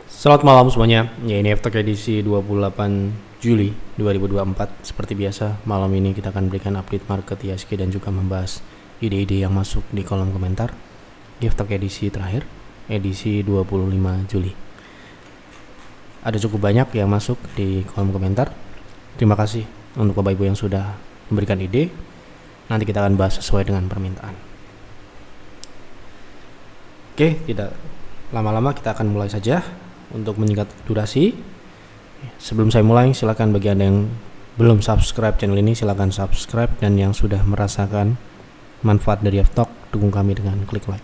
Selamat malam semuanya. Ya, ini After edisi 28 Juli 2024. Seperti biasa, malam ini kita akan berikan update market IHSG dan juga membahas ide-ide yang masuk di kolom komentar di After edisi terakhir, edisi 25 Juli. Ada cukup banyak yang masuk di kolom komentar. Terima kasih untuk Bapak Ibu yang sudah memberikan ide. Nanti kita akan bahas sesuai dengan permintaan. Oke, tidak lama-lama kita akan mulai saja. Untuk menyingkat durasi, sebelum saya mulai, silakan bagi Anda yang belum subscribe channel ini, silakan subscribe, dan yang sudah merasakan manfaat dari F-Talk, dukung kami dengan klik like.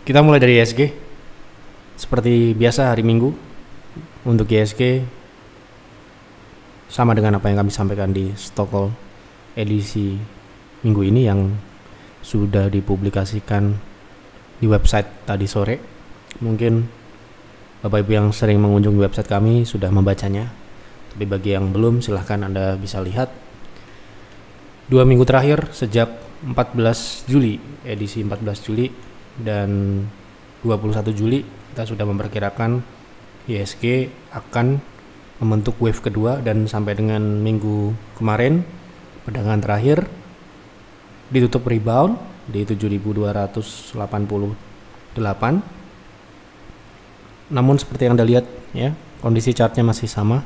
Kita mulai dari IHSG. Seperti biasa hari Minggu, untuk IHSG sama dengan apa yang kami sampaikan di Stockholm edisi minggu ini yang sudah dipublikasikan di website tadi sore. Mungkin Bapak Ibu yang sering mengunjungi website kami sudah membacanya, tapi bagi yang belum, silahkan Anda bisa lihat 2 minggu terakhir sejak 14 Juli, edisi 14 Juli dan 21 Juli kita sudah memperkirakan IHSG akan membentuk wave kedua, dan sampai dengan minggu kemarin perdagangan terakhir ditutup rebound di 7.288. Namun seperti yang Anda lihat ya, kondisi chartnya masih sama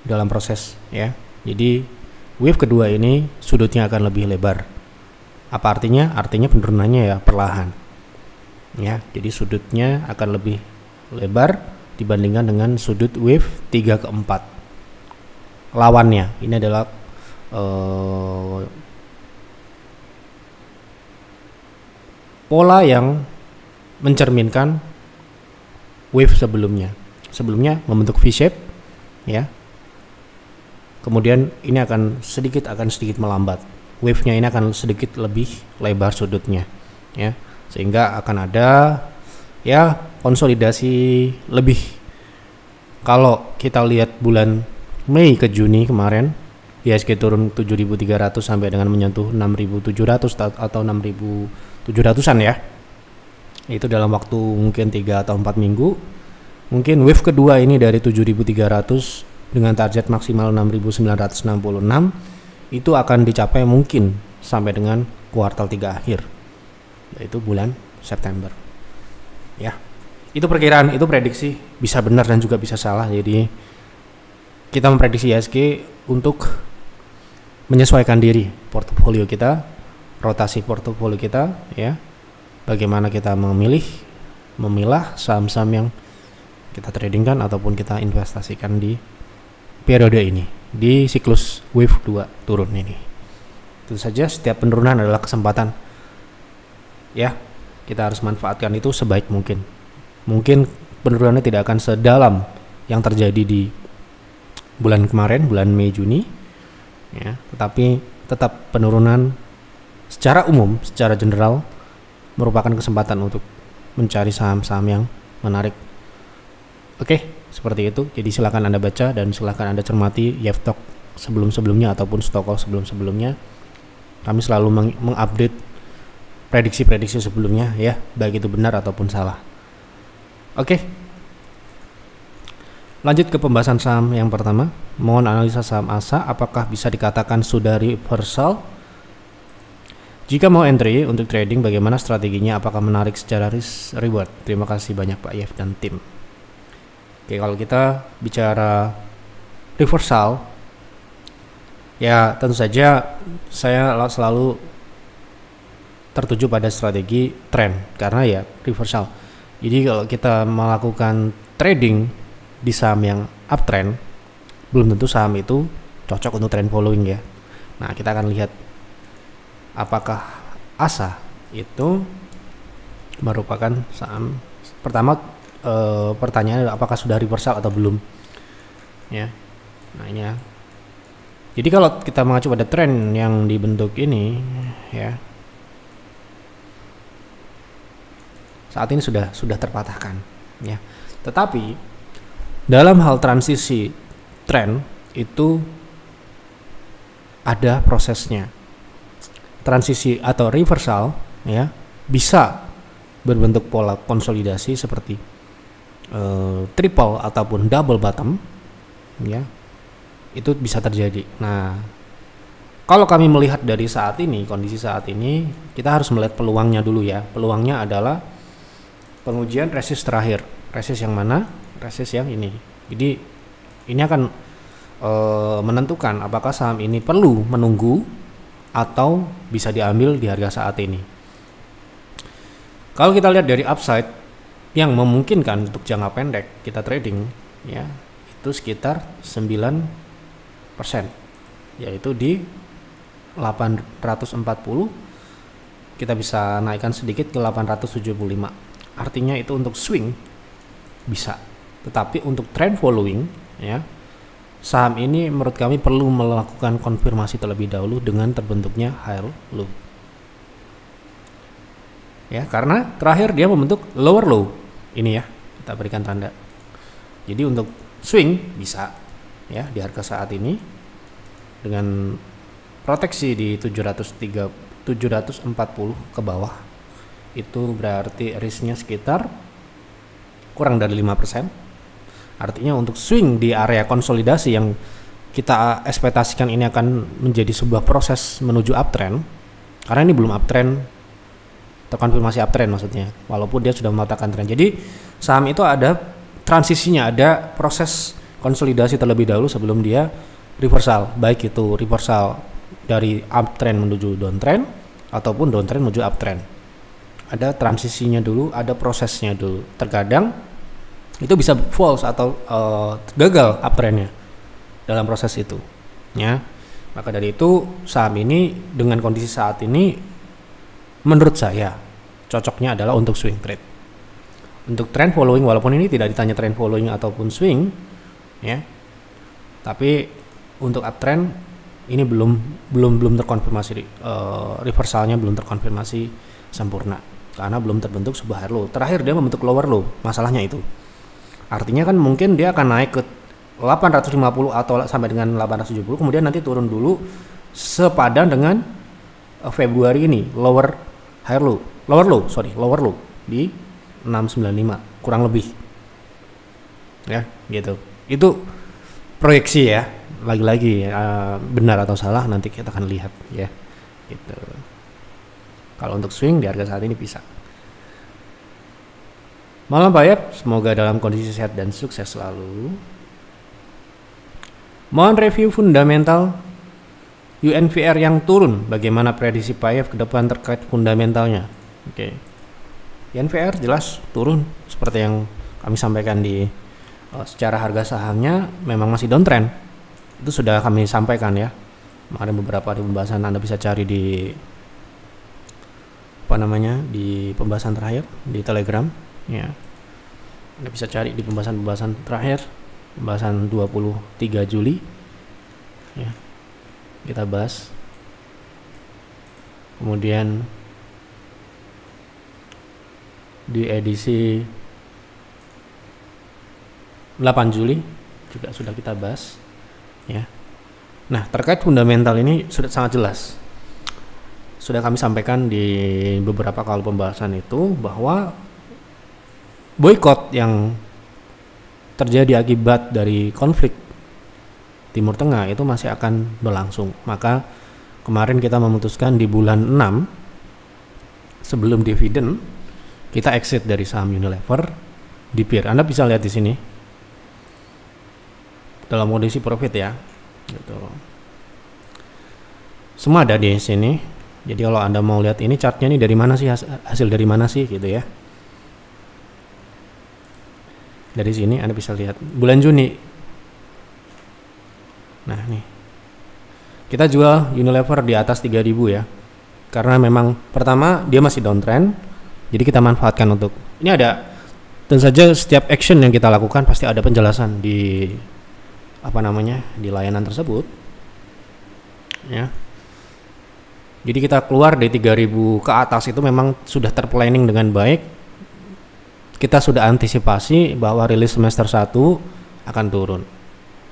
dalam proses ya. Jadi wave kedua ini sudutnya akan lebih lebar. Apa artinya? Artinya penurunannya ya perlahan. Ya, jadi sudutnya akan lebih lebar dibandingkan dengan sudut wave 3 ke 4. Lawannya ini adalah pola yang mencerminkan wave sebelumnya. Sebelumnya membentuk V-shape ya. Kemudian ini akan sedikit melambat. Wave-nya ini akan sedikit lebih lebar sudutnya ya. Sehingga akan ada ya konsolidasi lebih. Kalau kita lihat bulan Mei ke Juni kemarin, IHSG turun 7.300 sampai dengan menyentuh 6.700 atau 6.700-an ya. Itu dalam waktu mungkin 3 atau 4 minggu. Mungkin wave kedua ini dari 7.300 dengan target maksimal 6.966 itu akan dicapai mungkin sampai dengan kuartal 3 akhir, yaitu bulan September. Ya. Itu perkiraan, itu prediksi, bisa benar dan juga bisa salah. Jadi kita memprediksi IHSG untuk menyesuaikan diri portofolio kita, rotasi portofolio kita ya. Bagaimana kita memilah saham-saham yang kita tradingkan ataupun kita investasikan di periode ini, di siklus wave 2 turun ini. Tentu saja setiap penurunan adalah kesempatan ya. Kita harus manfaatkan itu sebaik mungkin. Mungkin penurunannya tidak akan sedalam yang terjadi di bulan kemarin, bulan Mei Juni ya, tetapi tetap penurunan secara umum, secara general merupakan kesempatan untuk mencari saham-saham yang menarik. Oke, seperti itu. Jadi silakan Anda baca dan silakan Anda cermati F-Talk sebelum-sebelumnya ataupun Stockholm sebelum-sebelumnya. Kami selalu mengupdate prediksi-prediksi sebelumnya ya, baik itu benar ataupun salah. Oke. Lanjut ke pembahasan saham yang pertama. Mohon analisa saham ASA, apakah bisa dikatakan sudah reversal? Jika mau entry untuk trading, bagaimana strateginya? Apakah menarik secara risk reward? Terima kasih banyak Pak Yef dan tim. Oke, kalau kita bicara reversal, ya tentu saja saya selalu tertuju pada strategi trend, karena ya reversal. Jadi kalau kita melakukan trading di saham yang uptrend, belum tentu saham itu cocok untuk trend following ya. Nah, kita akan lihat apakah ASA itu merupakan saham. Pertama pertanyaannya adalah apakah sudah reversal atau belum ya. Nah ini ya. Jadi kalau kita mengacu pada tren yang dibentuk ini ya, saat ini sudah terpatahkan ya. Tetapi dalam hal transisi tren itu ada prosesnya. Transisi atau reversal ya bisa berbentuk pola konsolidasi seperti triple ataupun double bottom, ya, itu bisa terjadi. Nah, kalau kami melihat dari saat ini, kondisi saat ini, kita harus melihat peluangnya dulu ya. Peluangnya adalah pengujian resist terakhir. Resist yang mana? Resist yang ini. Jadi ini akan menentukan apakah saham ini perlu menunggu atau bisa diambil di harga saat ini. Kalau kita lihat dari upside yang memungkinkan untuk jangka pendek kita trading, ya, itu sekitar 9%, yaitu di 840 kita bisa naikkan sedikit ke 875. Artinya itu untuk swing bisa, tetapi untuk trend following, ya, saham ini menurut kami perlu melakukan konfirmasi terlebih dahulu dengan terbentuknya higher low, ya, karena terakhir dia membentuk lower low ini, ya, kita berikan tanda. Jadi untuk swing bisa, ya, di harga saat ini dengan proteksi di 740 ke bawah, itu berarti risknya sekitar kurang dari 5%. Artinya untuk swing di area konsolidasi yang kita ekspektasikan ini akan menjadi sebuah proses menuju uptrend, karena ini belum uptrend, terkonfirmasi uptrend maksudnya, walaupun dia sudah mematahkan tren. Jadi saham itu ada transisinya, ada proses konsolidasi terlebih dahulu sebelum dia reversal, baik itu reversal dari uptrend menuju downtrend ataupun downtrend menuju uptrend. Ada transisinya dulu, ada prosesnya dulu. Terkadang itu bisa false atau gagal uptrendnya dalam proses itu, ya. Maka dari itu saham ini dengan kondisi saat ini menurut saya cocoknya adalah untuk swing trade. Untuk trend following, walaupun ini tidak ditanya trend following ataupun swing, ya, tapi untuk uptrend ini belum terkonfirmasi, reversalnya belum terkonfirmasi sempurna karena belum terbentuk sebuah higher low. Terakhir dia membentuk lower low, masalahnya itu. Artinya kan mungkin dia akan naik ke 850 atau sampai dengan 870, kemudian nanti turun dulu sepadan dengan Februari ini lower low di 695 kurang lebih, ya, gitu. Itu proyeksi, ya, lagi-lagi benar atau salah nanti kita akan lihat, ya, gitu. Kalau untuk swing di harga saat ini bisa. Malam Pak Yap, semoga dalam kondisi sehat dan sukses selalu. Mohon review fundamental UNVR yang turun, bagaimana prediksi Pak Yap ke depan terkait fundamentalnya. Oke. UNVR jelas turun seperti yang kami sampaikan di secara harga sahamnya memang masih downtrend. Itu sudah kami sampaikan, ya. Kemarin beberapa di pembahasan, Anda bisa cari di di pembahasan terakhir di Telegram, ya. Anda bisa cari di pembahasan terakhir, pembahasan 23 Juli, ya. Kita bahas. Kemudian di edisi 8 Juli juga sudah kita bahas, ya. Nah, terkait fundamental ini sudah sangat jelas. Sudah kami sampaikan di beberapa kali pembahasan itu bahwa boykot yang terjadi akibat dari konflik Timur Tengah itu masih akan berlangsung. Maka kemarin kita memutuskan di bulan 6 sebelum dividen kita exit dari saham Unilever di PIR. Anda bisa lihat di sini dalam kondisi profit, ya, gitu. Semua ada di sini. Jadi kalau Anda mau lihat ini chartnya ini dari mana sih, hasil dari mana sih, gitu, ya. Dari sini Anda bisa lihat bulan Juni. Nah, nih. Kita jual Unilever di atas 3.000, ya. Karena memang pertama dia masih downtrend. Jadi kita manfaatkan untuk ini ada, tentu saja setiap action yang kita lakukan pasti ada penjelasan di di layanan tersebut, ya. Jadi kita keluar dari 3.000 ke atas itu memang sudah terplanning dengan baik. Kita sudah antisipasi bahwa rilis semester 1 akan turun.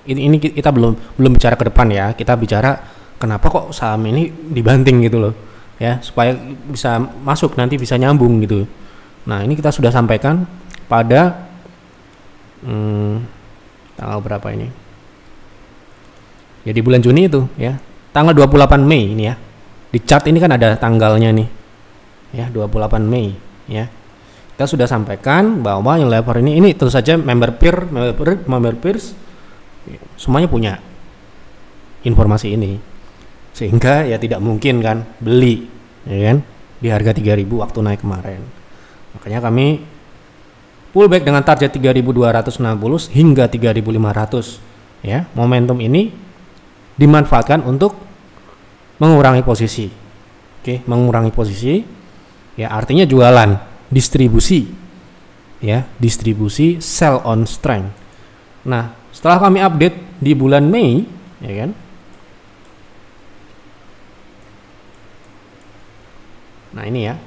Ini kita belum bicara ke depan, ya. Kita bicara kenapa kok saham ini dibanting gitu loh, ya, supaya bisa masuk nanti bisa nyambung gitu. Nah, ini kita sudah sampaikan pada tanggal berapa ini? Ya di bulan Juni itu ya. Tanggal 28 Mei ini ya. Di chart ini kan ada tanggalnya nih. Ya, 28 Mei ya. Kita sudah sampaikan bahwa Unilever ini tentu saja member peers semuanya punya informasi ini. Sehingga ya tidak mungkin kan beli ya kan di harga 3.000 waktu naik kemarin. Makanya kami pullback dengan target 3.260 hingga 3.500 ya. Momentum ini dimanfaatkan untuk mengurangi posisi. Oke, mengurangi posisi ya artinya jualan, distribusi ya, distribusi sell on strength. Nah, setelah kami update di bulan Mei ya kan. Nah, ini ya.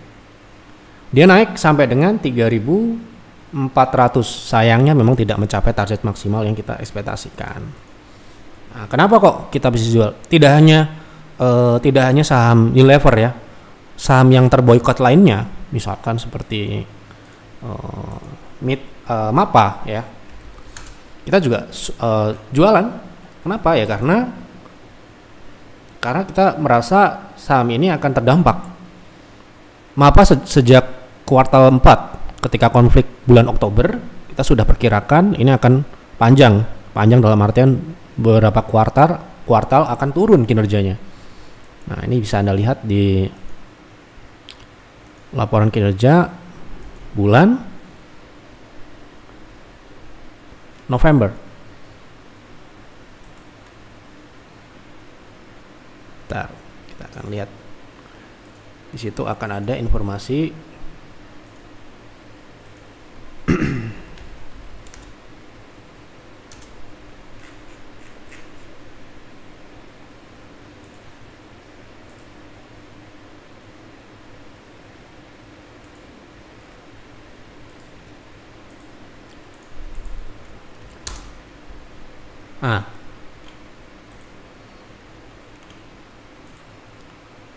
Dia naik sampai dengan 3.400. Sayangnya memang tidak mencapai target maksimal yang kita ekspektasikan. Nah, kenapa kok kita bisa jual? Tidak hanya saham Unilever ya, saham yang terboikot lainnya, misalkan seperti MAPA ya, kita juga jualan. Kenapa ya? Karena kita merasa saham ini akan terdampak. MAPA sejak kuartal 4 ketika konflik bulan Oktober kita sudah perkirakan ini akan panjang dalam artian beberapa kuartal akan turun kinerjanya. Nah, ini bisa Anda lihat di laporan kinerja bulan November. Bentar, kita akan lihat. Di situ akan ada informasi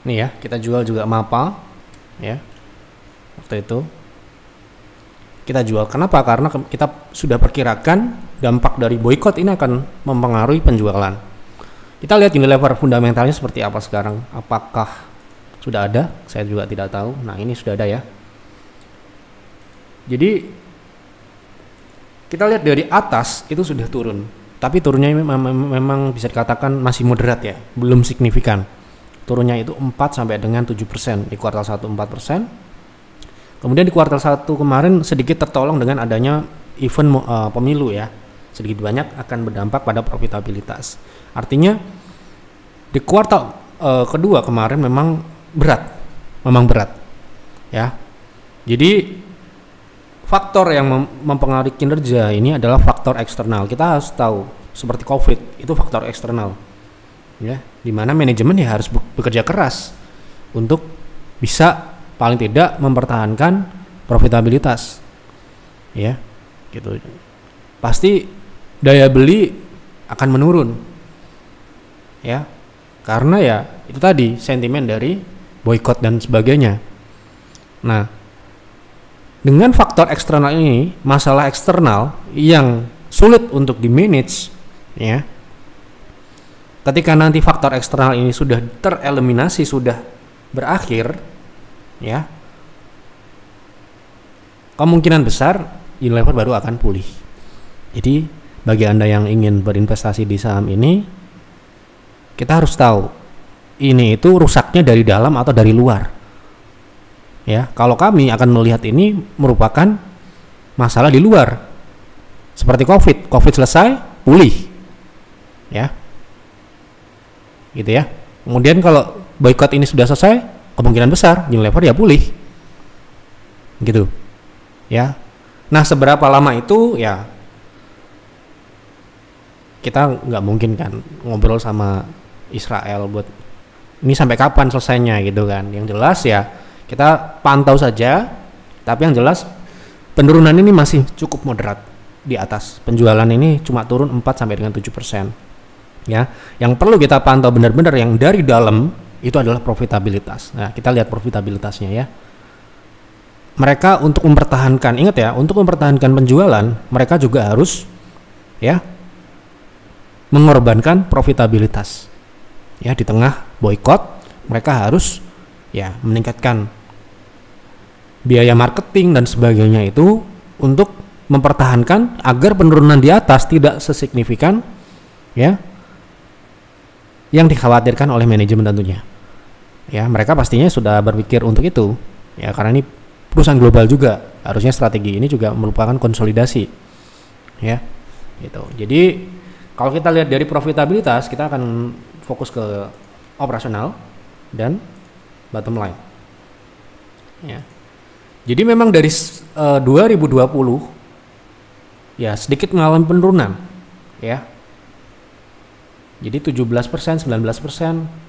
nih ya, kita jual juga MAPA ya. Waktu itu kita jual. Kenapa? Karena kita sudah perkirakan dampak dari boykot ini akan mempengaruhi penjualan. Kita lihat Unilever fundamentalnya seperti apa sekarang. Apakah sudah ada? Saya juga tidak tahu. Nah, ini sudah ada ya. Jadi kita lihat dari atas itu sudah turun. Tapi turunnya memang bisa dikatakan masih moderat ya, belum signifikan. Turunnya itu 4 sampai dengan 7%, di kuartal 1 4%. Kemudian di kuartal 1 kemarin sedikit tertolong dengan adanya event pemilu ya. Sedikit banyak akan berdampak pada profitabilitas. Artinya di kuartal kedua kemarin memang berat ya. Jadi faktor yang mempengaruhi kinerja ini adalah faktor eksternal. Kita harus tahu seperti COVID itu faktor eksternal. Ya, di mana manajemen ya harus bekerja keras untuk bisa paling tidak mempertahankan profitabilitas. Ya, gitu. Pasti daya beli akan menurun. Ya. Karena ya itu tadi sentimen dari boykot dan sebagainya. Nah, dengan faktor eksternal ini, masalah eksternal yang sulit untuk di-manage ya. Ketika nanti faktor eksternal ini sudah tereliminasi, sudah berakhir ya, kemungkinan besar Unilever baru akan pulih. Jadi bagi Anda yang ingin berinvestasi di saham ini, kita harus tahu ini itu rusaknya dari dalam atau dari luar. Ya, kalau kami akan melihat ini merupakan masalah di luar. Seperti COVID selesai, pulih. Ya. Gitu ya. Kemudian kalau boykot ini sudah selesai, kemungkinan besar Unilever ya pulih. Gitu. Ya. Nah, seberapa lama itu ya kita nggak mungkin kan ngobrol sama Israel buat ini sampai kapan selesainya gitu kan. Yang jelas ya kita pantau saja, tapi yang jelas penurunan ini masih cukup moderat di atas. Penjualan ini cuma turun 4 sampai dengan 7%. Ya, yang perlu kita pantau benar-benar yang dari dalam itu adalah profitabilitas. Nah, kita lihat profitabilitasnya ya. mereka untuk mempertahankan, ingat ya, untuk mempertahankan penjualan, mereka juga harus ya mengorbankan profitabilitas. Ya, di tengah boykot, mereka harus ya meningkatkan biaya marketing dan sebagainya itu untuk mempertahankan agar penurunan di atas tidak sesignifikan ya yang dikhawatirkan oleh manajemen tentunya. Ya, mereka pastinya sudah berpikir untuk itu. Ya, karena ini perusahaan global juga, harusnya strategi ini juga merupakan konsolidasi. Ya. Gitu. Jadi, kalau kita lihat dari profitabilitas, kita akan fokus ke operasional dan bottom line. Ya. Jadi memang dari 2020 ya sedikit mengalami penurunan, ya. Jadi 17%, 19%,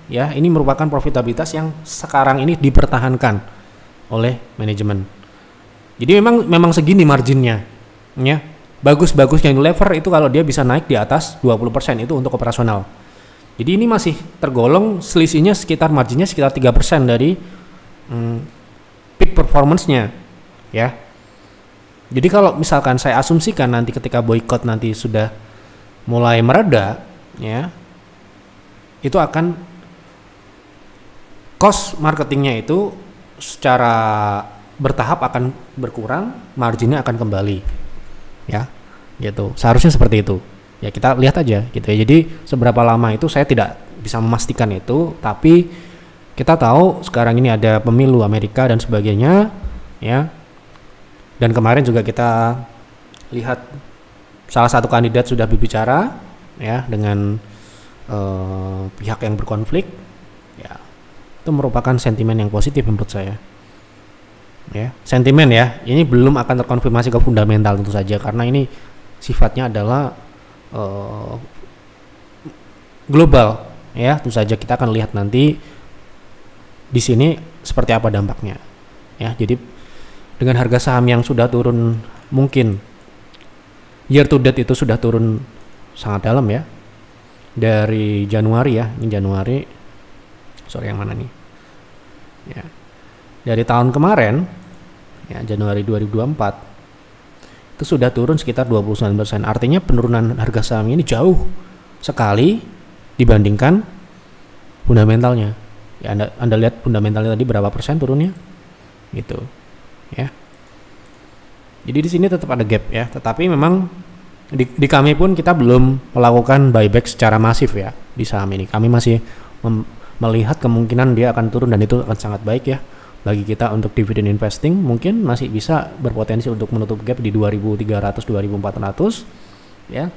ya ini merupakan profitabilitas yang sekarang ini dipertahankan oleh manajemen. Jadi memang segini marginnya, ya. Bagus-bagusnya Unilever itu kalau dia bisa naik di atas 20% itu untuk operasional. Jadi ini masih tergolong selisihnya sekitar marginnya sekitar 3% dari peak performance-nya, ya. Jadi kalau misalkan saya asumsikan nanti ketika boykot nanti sudah mulai mereda, ya, itu akan cost marketingnya itu secara bertahap akan berkurang, marginnya akan kembali, ya, gitu. Seharusnya seperti itu. Ya kita lihat aja, gitu ya. Jadi seberapa lama itu saya tidak bisa memastikan itu, tapi kita tahu sekarang ini ada pemilu Amerika dan sebagainya, ya. Dan kemarin juga kita lihat salah satu kandidat sudah berbicara, ya, dengan pihak yang berkonflik, ya. Itu merupakan sentimen yang positif menurut saya. Ya, sentimen ya. Ini belum akan terkonfirmasi ke fundamental tentu saja karena ini sifatnya adalah global, ya. Tentu saja kita akan lihat nanti di sini seperti apa dampaknya, ya. Jadi dengan harga saham yang sudah turun, mungkin year to date itu sudah turun sangat dalam, ya, dari Januari, ya. Ini Januari, yang mana nih, ya, dari tahun kemarin, ya, Januari 2024 itu sudah turun sekitar 29%. Artinya penurunan harga saham ini jauh sekali dibandingkan fundamentalnya. Ya, Anda lihat fundamentalnya tadi berapa persen turunnya, gitu, ya. Jadi di sini tetap ada gap, ya. Tetapi memang di kami pun kita belum melakukan buyback secara masif, ya, di saham ini. Kami masih melihat kemungkinan dia akan turun dan itu akan sangat baik, ya, bagi kita untuk dividend investing. Mungkin masih bisa berpotensi untuk menutup gap di 2300 2400, ya.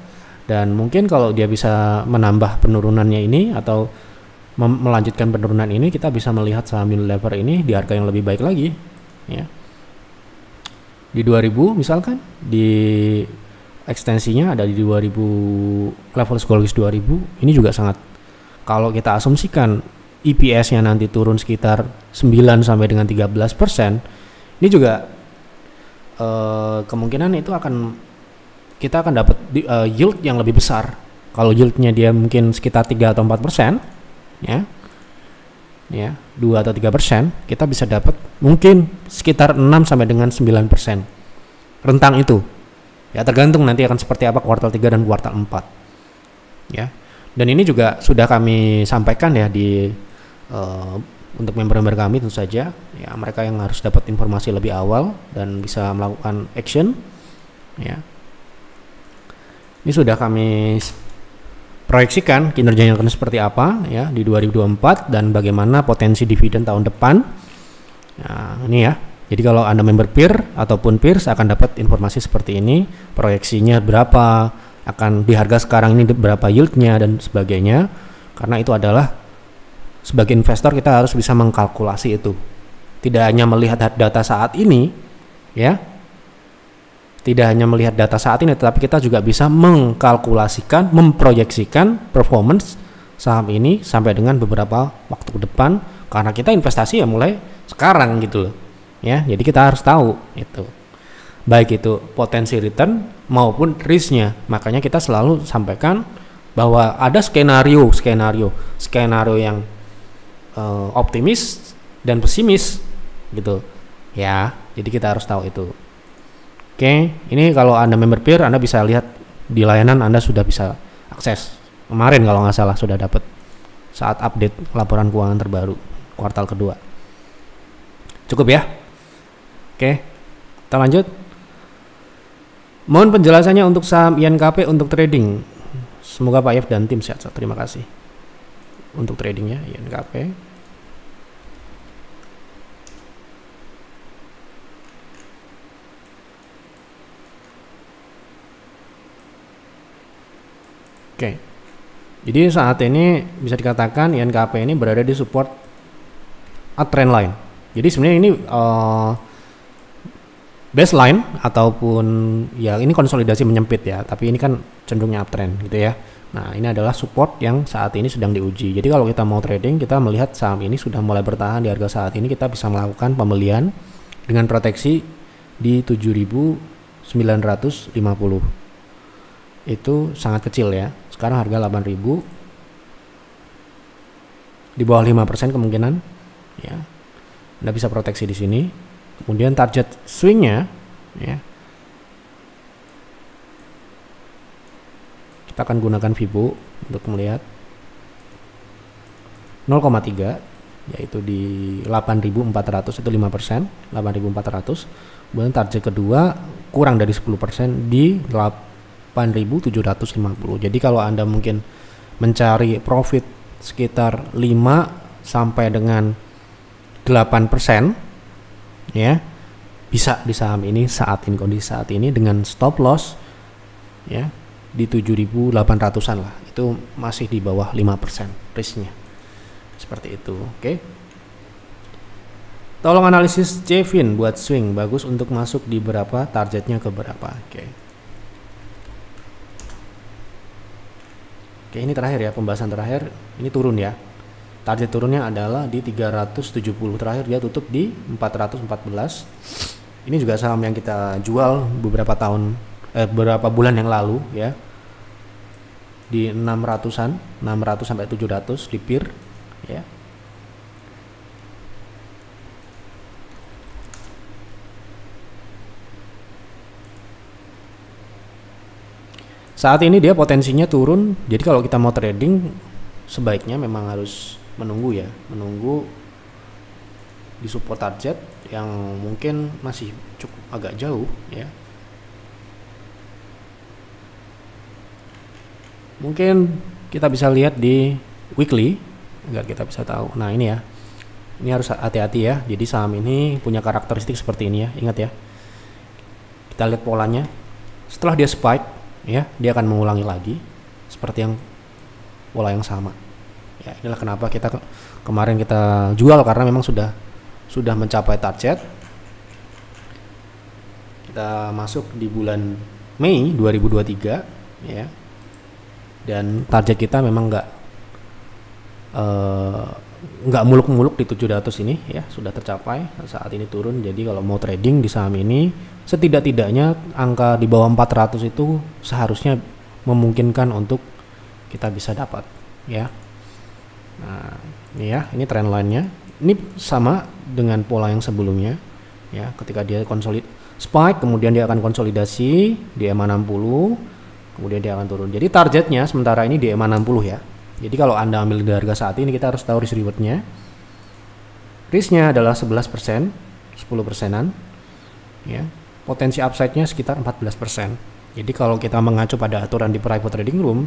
Dan mungkin kalau dia bisa menambah penurunannya ini atau melanjutkan penurunan ini, kita bisa melihat saham Unilever ini di harga yang lebih baik lagi, ya. Di 2000 misalkan, di ekstensinya ada di 2000, level psikologis 2000. Ini juga sangat, kalau kita asumsikan EPS-nya nanti turun sekitar 9 sampai dengan 13%, ini juga kemungkinan itu kita akan dapat yield yang lebih besar. Kalau yieldnya dia mungkin sekitar 3 atau 4%, ya, 2 atau 3%, kita bisa dapat mungkin sekitar 6 sampai dengan 9%. Rentang itu, ya, tergantung nanti akan seperti apa kuartal 3 dan kuartal 4, ya. Dan ini juga sudah kami sampaikan, ya, di untuk member-member kami tentu saja, ya, mereka yang harus dapat informasi lebih awal dan bisa melakukan action, ya. Ini sudah kami proyeksikan kinerjanya akan seperti apa, ya, di 2024 dan bagaimana potensi dividen tahun depan. Nah, ini, ya. Jadi kalau Anda member peer ataupun peers akan dapat informasi seperti ini, proyeksinya berapa, akan di harga sekarang ini berapa yieldnya dan sebagainya. Karena itu adalah sebagai investor kita harus bisa mengkalkulasi itu. Tidak hanya melihat data saat ini, ya. Tidak hanya melihat data saat ini, tetapi kita juga bisa mengkalkulasikan, memproyeksikan performance saham ini sampai dengan beberapa waktu ke depan. Karena kita investasi ya mulai sekarang, gitu loh, ya. Jadi kita harus tahu itu, baik itu potensi return maupun risknya. Makanya kita selalu sampaikan bahwa ada skenario yang optimis dan pesimis, gitu, ya. Jadi kita harus tahu itu. Oke, ini kalau Anda member peer, Anda bisa lihat di layanan Anda sudah bisa akses. Kemarin kalau nggak salah sudah dapat saat update laporan keuangan terbaru kuartal kedua. Cukup ya? Oke, kita lanjut. Mohon penjelasannya untuk saham INKP untuk trading. Semoga Pak Yef dan tim sehat. Terima kasih. Untuk tradingnya INKP. Oke, jadi saat ini bisa dikatakan INKP ini berada di support trend line. Jadi sebenarnya ini baseline ataupun ya ini konsolidasi menyempit ya, tapi ini kan cenderungnya uptrend gitu ya. Nah ini adalah support yang saat ini sedang diuji. Jadi kalau kita mau trading, kita melihat saham ini sudah mulai bertahan di harga saat ini, kita bisa melakukan pembelian dengan proteksi di 7.950. Itu sangat kecil ya. Sekarang harga 8.000, di bawah 5% kemungkinan ya. Anda bisa proteksi di sini. Kemudian target swingnya ya, kita akan gunakan Fibo untuk melihat 0,3 yaitu di 8.400, itu 5%, 8.400. Kemudian target kedua kurang dari 10% di 8.750. Jadi kalau Anda mungkin mencari profit sekitar 5 sampai dengan 8% ya, bisa di saham ini saat ini, kondisi saat ini dengan stop loss ya di 7.800-an lah. Itu masih di bawah 5% risknya. Seperti itu. Oke. Tolong analisis Jevin buat swing, bagus untuk masuk di berapa, targetnya ke berapa. Oke. Oke, ini terakhir ya, pembahasan terakhir. Ini turun ya. Target turunnya adalah di 370. Terakhir dia tutup di 414. Ini juga saham yang kita jual beberapa bulan yang lalu ya. Di 600-an, 600 sampai 700 di peer ya. Saat ini dia potensinya turun, jadi kalau kita mau trading sebaiknya memang harus menunggu ya, menunggu di support target yang mungkin masih cukup agak jauh ya. Mungkin kita bisa lihat di weekly agar kita bisa tahu. Nah ini ya, ini harus hati-hati ya. Jadi saham ini punya karakteristik seperti ini ya, ingat ya. Kita lihat polanya, setelah dia spike ya, dia akan mengulangi lagi seperti yang pola yang sama ya. Inilah kenapa kita kemarin kita jual, karena memang sudah mencapai target. Kita masuk di bulan Mei 2023 ya, dan target kita memang nggak muluk-muluk di 700 ini ya, sudah tercapai. Saat ini turun, jadi kalau mau trading di saham ini setidak-tidaknya angka di bawah 400 itu seharusnya memungkinkan untuk kita bisa dapat ya. Nah ini ya, ini trend line-nya ini sama dengan pola yang sebelumnya ya. Ketika dia spike, kemudian dia akan konsolidasi di EMA 60, kemudian dia akan turun. Jadi targetnya sementara ini di EMA 60 ya. Jadi kalau Anda ambil di harga saat ini, kita harus tahu risk rewardnya. Risknya adalah 11%, 10%-an ya. Potensi upside-nya sekitar 14%. Jadi kalau kita mengacu pada aturan di private trading room,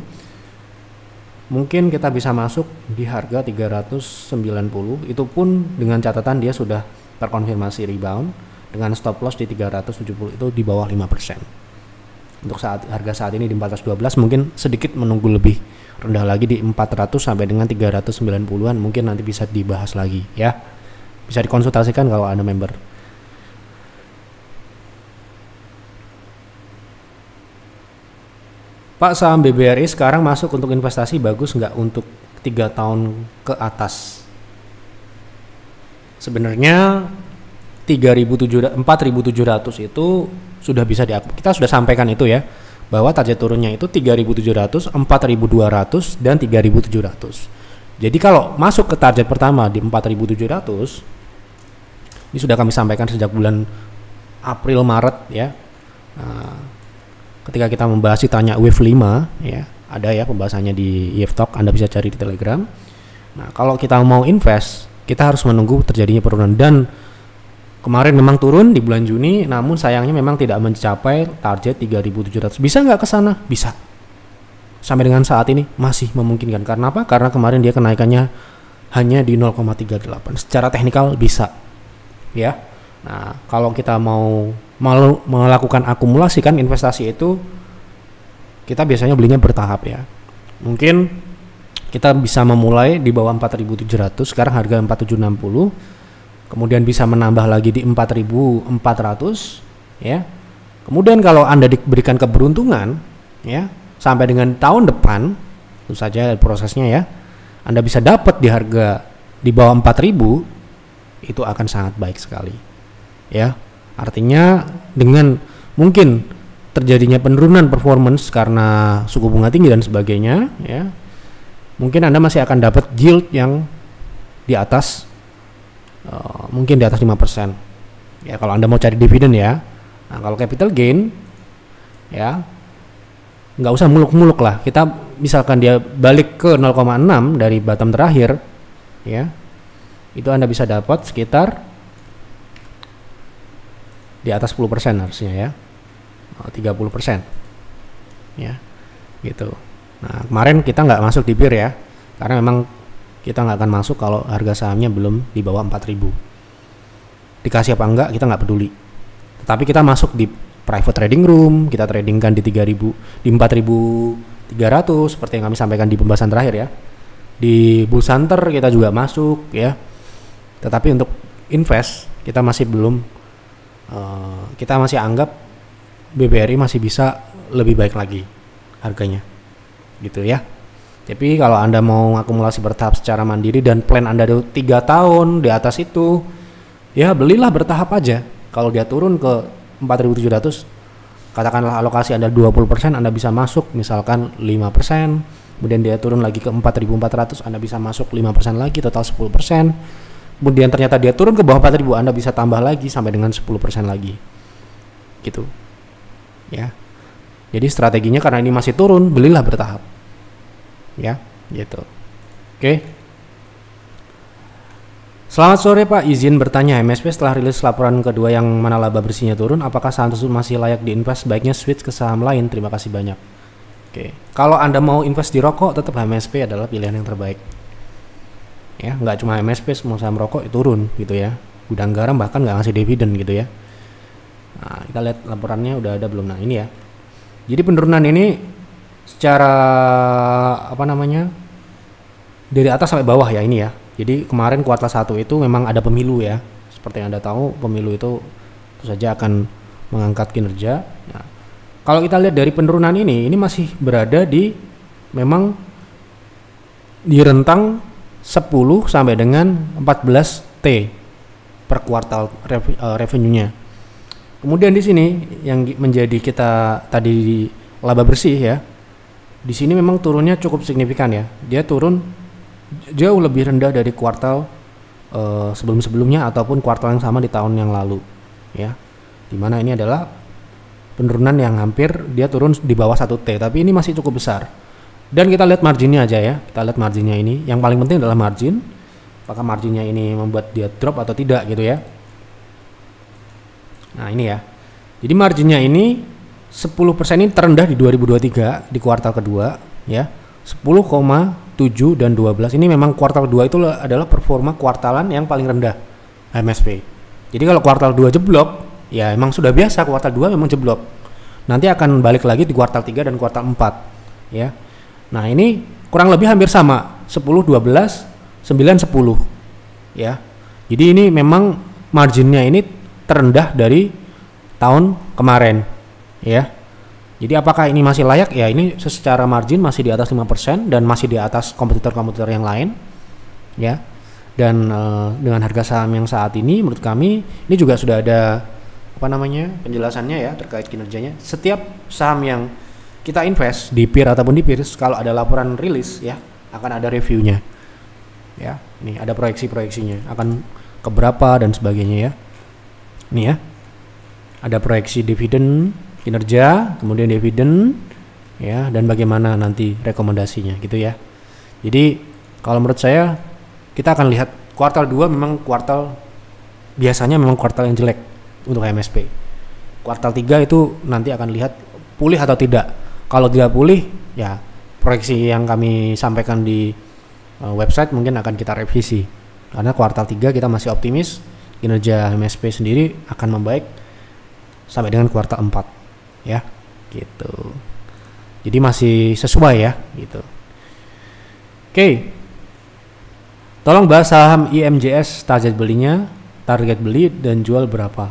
mungkin kita bisa masuk di harga 390. Itu pun dengan catatan dia sudah terkonfirmasi rebound dengan stop loss di 370, itu di bawah 5%. Untuk harga saat ini di 412, mungkin sedikit menunggu lebih rendah lagi di 400 sampai dengan 390-an, mungkin nanti bisa dibahas lagi ya. Bisa dikonsultasikan kalau Anda member. Pak, saham BBRI sekarang masuk untuk investasi bagus nggak untuk 3 tahun ke atas? Sebenarnya 4.700 itu sudah bisa kita sudah sampaikan itu ya, bahwa target turunnya itu 3.700, 4.200 dan 3.700. Jadi kalau masuk ke target pertama di 4.700, ini sudah kami sampaikan sejak bulan April Maret ya. Ketika kita membahas ditanya wave 5 ya, ada ya pembahasannya di EF Talk, Anda bisa cari di Telegram. Nah, kalau kita mau invest, kita harus menunggu terjadinya penurunan, dan kemarin memang turun di bulan Juni, namun sayangnya memang tidak mencapai target 3.700. Bisa nggak ke sana? Bisa. Sampai dengan saat ini masih memungkinkan. Karena apa? Karena kemarin dia kenaikannya hanya di 0,38. Secara teknikal bisa. Ya. Nah, kalau kita mau melakukan akumulasi kan investasi itu, kita biasanya belinya bertahap ya. Mungkin kita bisa memulai di bawah 4.700, sekarang harga 4.760. Kemudian bisa menambah lagi di 4.400 ya. Kemudian kalau Anda diberikan keberuntungan ya, sampai dengan tahun depan, itu saja prosesnya ya, Anda bisa dapat di harga di bawah 4.000, itu akan sangat baik sekali ya. Artinya dengan mungkin terjadinya penurunan performance karena suku bunga tinggi dan sebagainya ya, mungkin Anda masih akan dapat yield yang di atas mungkin di atas 5% ya, kalau Anda mau cari dividen ya. Nah, kalau capital gain ya, nggak usah muluk-muluk lah. Kita misalkan dia balik ke 0,6 dari bottom terakhir ya, itu Anda bisa dapat sekitar di atas 10% harusnya ya, 30% ya gitu. Nah, kemarin kita nggak masuk di PIR ya, karena memang kita nggak akan masuk kalau harga sahamnya belum di bawah 4.000. Dikasih apa enggak kita nggak peduli, tetapi kita masuk di private trading room, kita tradingkan di 3.000, di 4.300 seperti yang kami sampaikan di pembahasan terakhir ya. Di Bull Center kita juga masuk ya, tetapi untuk invest kita masih belum, kita masih anggap BBRI masih bisa lebih baik lagi harganya gitu ya. Tapi kalau Anda mau akumulasi bertahap secara mandiri dan plan Anda 3 tahun di atas itu, ya belilah bertahap aja. Kalau dia turun ke 4.700, katakanlah alokasi Anda 20%, Anda bisa masuk misalkan 5%, kemudian dia turun lagi ke 4.400, Anda bisa masuk 5% lagi, total 10%. Kemudian ternyata dia turun ke bawah 4.000, Anda bisa tambah lagi sampai dengan 10% lagi gitu ya. Jadi strateginya karena ini masih turun, belilah bertahap ya gitu. Oke. Selamat sore Pak, izin bertanya, MSP setelah rilis laporan kedua yang mana laba bersihnya turun, apakah saham tersebut masih layak diinvest? Baiknya switch ke saham lain, terima kasih banyak. Oke. Kalau Anda mau invest di rokok, tetap MSP adalah pilihan yang terbaik ya. Nggak cuma MSP, semua saham rokok itu turun gitu ya. Gudang Garam bahkan nggak ngasih dividen gitu ya. Nah, kita lihat laporannya udah ada belum. Nah ini ya, jadi penurunan ini secara apa namanya, dari atas sampai bawah ya ini ya. Jadi kemarin kuartal 1 itu memang ada pemilu ya, seperti yang Anda tahu pemilu itu tentu saja akan mengangkat kinerja. Nah, kalau kita lihat dari penurunan ini masih berada di memang di rentang 10 sampai dengan 14 T per kuartal revenue-nya. Kemudian di sini yang menjadi kita tadi di laba bersih ya, di sini memang turunnya cukup signifikan ya. Dia turun jauh lebih rendah dari kuartal sebelum-sebelumnya ataupun kuartal yang sama di tahun yang lalu ya. Dimana ini adalah penurunan yang hampir dia turun di bawah 1 T, tapi ini masih cukup besar. Dan kita lihat marginnya aja ya. Kita lihat marginnya ini. Yang paling penting adalah margin. Apakah marginnya ini membuat dia drop atau tidak gitu ya. Nah ini ya. Jadi marginnya ini 10% ini terendah di 2023 di kuartal kedua ya. 10,7 dan 12. Ini memang kuartal kedua itu adalah performa kuartalan yang paling rendah MSP. Jadi kalau kuartal 2 jeblok, ya emang sudah biasa kuartal 2 memang jeblok. Nanti akan balik lagi di kuartal 3 dan kuartal 4 ya. Nah ini kurang lebih hampir sama, 10, 12, 9, 10 ya. Jadi ini memang marginnya ini terendah dari tahun kemarin ya. Jadi apakah ini masih layak? Ya ini secara margin masih di atas 5% dan masih di atas kompetitor-kompetitor yang lain ya. Dan dengan harga saham yang saat ini menurut kami ini juga sudah ada apa namanya penjelasannya ya terkait kinerjanya. Setiap saham yang kita invest di PIR ataupun di PIRS, kalau ada laporan rilis ya akan ada reviewnya ya. Ini ada proyeksi-proyeksinya akan keberapa dan sebagainya ya. Ini ya ada proyeksi dividen, kinerja, kemudian dividen, ya, dan bagaimana nanti rekomendasinya gitu ya. Jadi kalau menurut saya kita akan lihat kuartal 2 memang biasanya memang kuartal yang jelek untuk MSP. Kuartal 3 itu nanti akan lihat pulih atau tidak. Kalau tidak pulih, ya proyeksi yang kami sampaikan di website mungkin akan kita revisi. Karena kuartal 3 kita masih optimis kinerja MSP sendiri akan membaik sampai dengan kuartal 4 ya, gitu. Jadi masih sesuai ya, gitu. Oke. Tolong bahas saham IMJS, target beli dan jual berapa?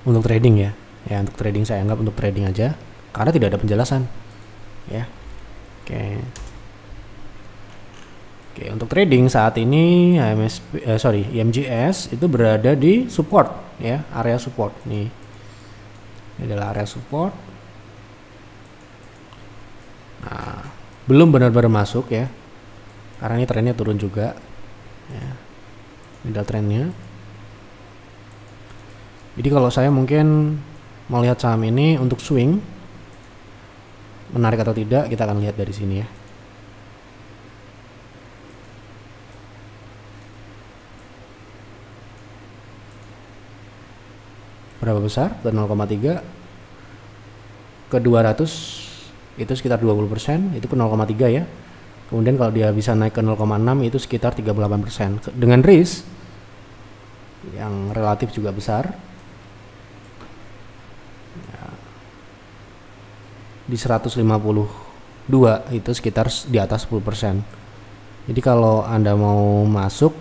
Untuk trading ya. Ya, untuk trading saya anggap untuk trading aja karena tidak ada penjelasan. Ya. Oke. Oke, untuk trading saat ini IMJS itu berada di support ya, area support nih. Ini adalah area support. Nah, belum benar-benar masuk ya. Karena ini trennya turun juga. Ya. Ini adalah trennya. Jadi kalau saya mungkin melihat saham ini untuk swing menarik atau tidak, kita akan lihat dari sini ya. Berapa besar? Ke 0,3 ke 200 itu sekitar 20%, itu ke 0,3 ya. Kemudian kalau dia bisa naik ke 0,6 itu sekitar 38% dengan risk yang relatif juga besar ya, di 152 itu sekitar di atas 10%. Jadi kalau Anda mau masuk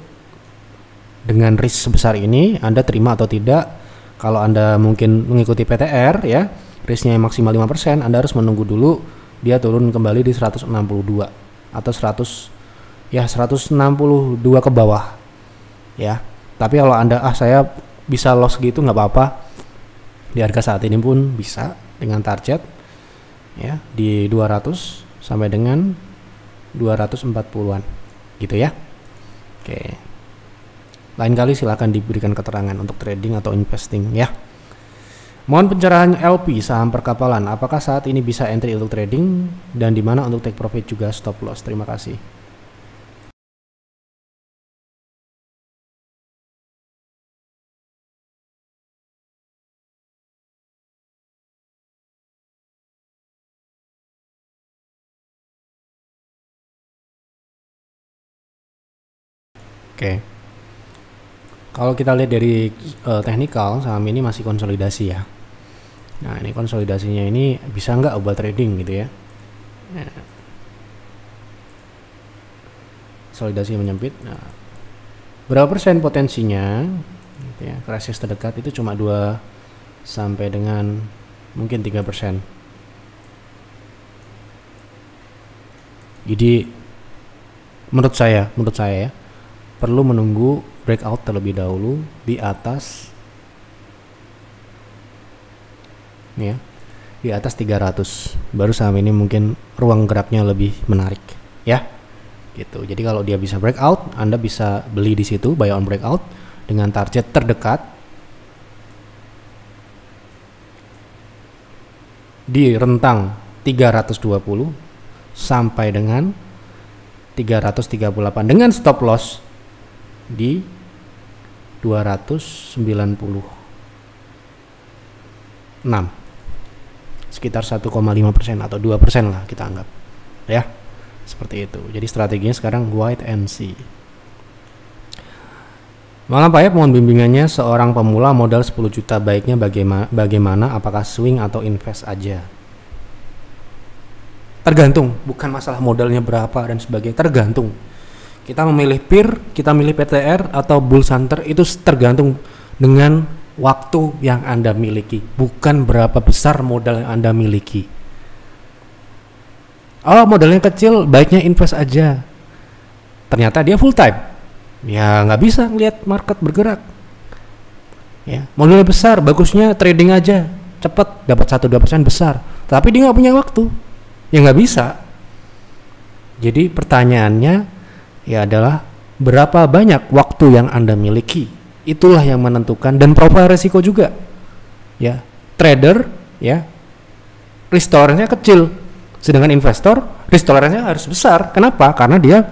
dengan risk sebesar ini, Anda terima atau tidak? Kalau Anda mungkin mengikuti PTR ya, risknya maksimal 5%, Anda harus menunggu dulu dia turun kembali di 162 atau 162 ke bawah ya. Tapi kalau Anda saya bisa loss gitu nggak apa-apa, di harga saat ini pun bisa dengan target ya di 200 sampai dengan 240-an gitu ya. Oke. Lain kali silakan diberikan keterangan untuk trading atau investing ya. Mohon pencerahan LP saham perkapalan. Apakah saat ini bisa entry untuk trading dan di mana untuk take profit juga stop loss? Terima kasih. Oke. Kalau kita lihat dari teknikal, saham ini masih konsolidasi ya. Nah, ini konsolidasinya ini bisa nggak buat trading gitu ya. Konsolidasi menyempit. Nah, berapa persen potensinya? Gitu ya. Resistance terdekat itu cuma 2 sampai dengan mungkin 3%. Jadi menurut saya ya, perlu menunggu breakout terlebih dahulu di atas ya, di atas 300 baru saham ini mungkin ruang geraknya lebih menarik ya, gitu. Jadi kalau dia bisa breakout, Anda bisa beli di situ, buy on breakout dengan target terdekat di rentang 320 sampai dengan 338 dengan stop loss di 296, sekitar 1,5% atau 2% lah kita anggap ya, seperti itu. Jadi strateginya sekarang wait and see. Malam Pak ya, mohon bimbingannya seorang pemula modal 10 juta baiknya bagaimana, apakah swing atau invest aja? Tergantung, bukan masalah modalnya berapa dan sebagainya, tergantung. Kita memilih PIR, kita milih PTR atau Bull Hunter itu tergantung dengan waktu yang Anda miliki, bukan berapa besar modal yang Anda miliki. Oh, modalnya kecil, baiknya invest aja. Ternyata dia full time, ya nggak bisa ngelihat market bergerak. Ya, modalnya besar, bagusnya trading aja, cepet dapat 1-2% besar. Tapi dia nggak punya waktu, ya nggak bisa. Jadi pertanyaannya ya adalah berapa banyak waktu yang Anda miliki itulah yang menentukan, dan profil risiko juga. Ya, trader ya risk tolerance-nya kecil, sedangkan investor risk tolerance-nya harus besar. Kenapa? Karena dia